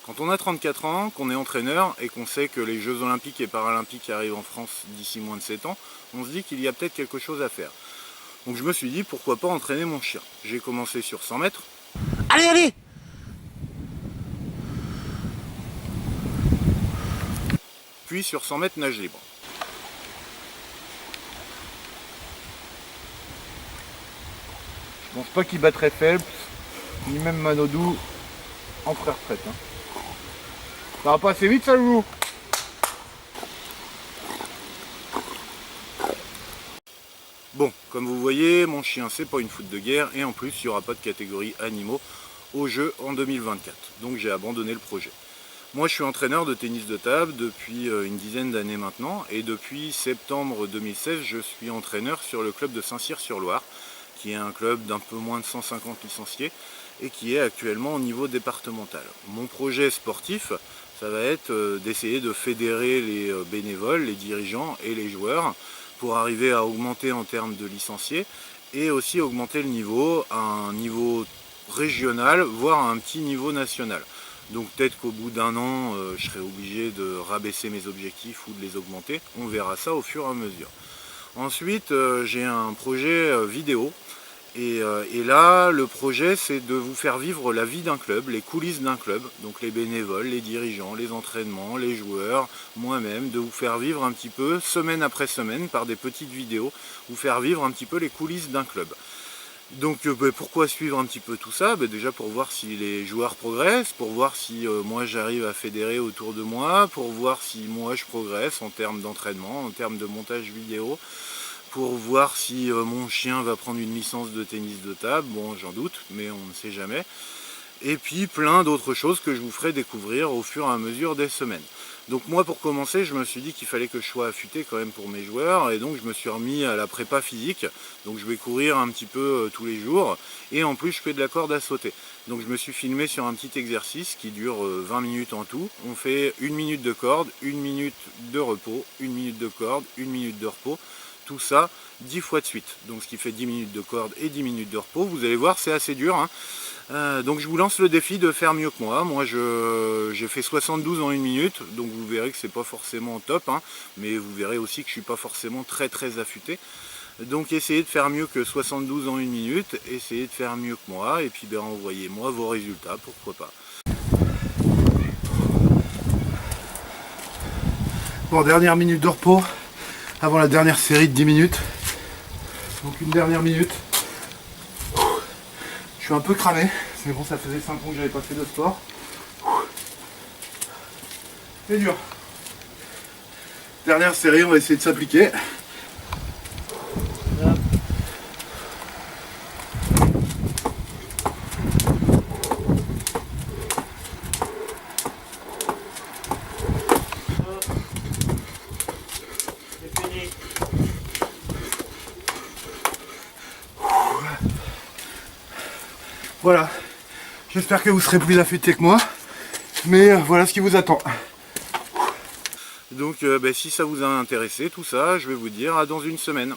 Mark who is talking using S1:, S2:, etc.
S1: Quand on a 34 ans, qu'on est entraîneur et qu'on sait que les Jeux Olympiques et Paralympiques arrivent en France d'ici moins de 7 ans, on se dit qu'il y a peut-être quelque chose à faire. Donc je me suis dit pourquoi pas entraîner mon chien. J'ai commencé sur 100 mètres.
S2: Allez, allez!
S1: Puis sur 100 mètres nage libre. Je pense pas qu'il battrait Phelps, ni même Manodou en pré-retraite. Ça va pas assez vite ça, loulou? Bon, comme vous voyez, mon chien c'est pas une foot de guerre et en plus il n'y aura pas de catégorie animaux au jeu en 2024. Donc j'ai abandonné le projet. Moi je suis entraîneur de tennis de table depuis une dizaine d'années maintenant et depuis septembre 2016 je suis entraîneur sur le club de Saint-Cyr-sur-Loire qui est un club d'un peu moins de 150 licenciés et qui est actuellement au niveau départemental. Mon projet sportif, ça va être d'essayer de fédérer les bénévoles, les dirigeants et les joueurs pour arriver à augmenter en termes de licenciés et aussi augmenter le niveau à un niveau régional, voire à un petit niveau national. Donc peut-être qu'au bout d'un an, je serai obligé de rabaisser mes objectifs ou de les augmenter. On verra ça au fur et à mesure. Ensuite, j'ai un projet vidéo. Et là, le projet, c'est de vous faire vivre la vie d'un club, les coulisses d'un club, donc les bénévoles, les dirigeants, les entraînements, les joueurs, moi-même, de vous faire vivre un petit peu, semaine après semaine, par des petites vidéos, vous faire vivre un petit peu les coulisses d'un club. Donc pourquoi suivre un petit peu tout ça? Déjà pour voir si les joueurs progressent, pour voir si moi j'arrive à fédérer autour de moi, pour voir si moi je progresse en termes d'entraînement, en termes de montage vidéo, pour voir si mon chien va prendre une licence de tennis de table, bon j'en doute, mais on ne sait jamais. Et puis plein d'autres choses que je vous ferai découvrir au fur et à mesure des semaines. Donc moi pour commencer, je me suis dit qu'il fallait que je sois affûté quand même pour mes joueurs, et donc je me suis remis à la prépa physique, donc je vais courir un petit peu tous les jours, et en plus je fais de la corde à sauter. Donc je me suis filmé sur un petit exercice qui dure 20 minutes en tout. On fait 1 minute de corde, 1 minute de repos, 1 minute de corde, 1 minute de repos. Tout ça 10 fois de suite, donc ce qui fait 10 minutes de corde et 10 minutes de repos. Vous allez voir, c'est assez dur, donc je vous lance le défi de faire mieux que moi. Moi j'ai fait 72 en 1 minute, donc vous verrez que c'est pas forcément top, mais vous verrez aussi que je suis pas forcément très affûté. Donc essayez de faire mieux que 72 en 1 minute, essayez de faire mieux que moi, et puis envoyez-moi vos résultats, pourquoi pas.
S2: Bon, dernière minute de repos avant la dernière série de 10 minutes. Donc une dernière minute. Je suis un peu cramé, mais bon, ça faisait 5 ans que j'avais pas fait de sport. C'est dur. Dernière série, on va essayer de s'appliquer. Voilà, j'espère que vous serez plus affûté que moi, mais voilà ce qui vous attend.
S1: Donc si ça vous a intéressé tout ça, je vais vous dire à dans une semaine.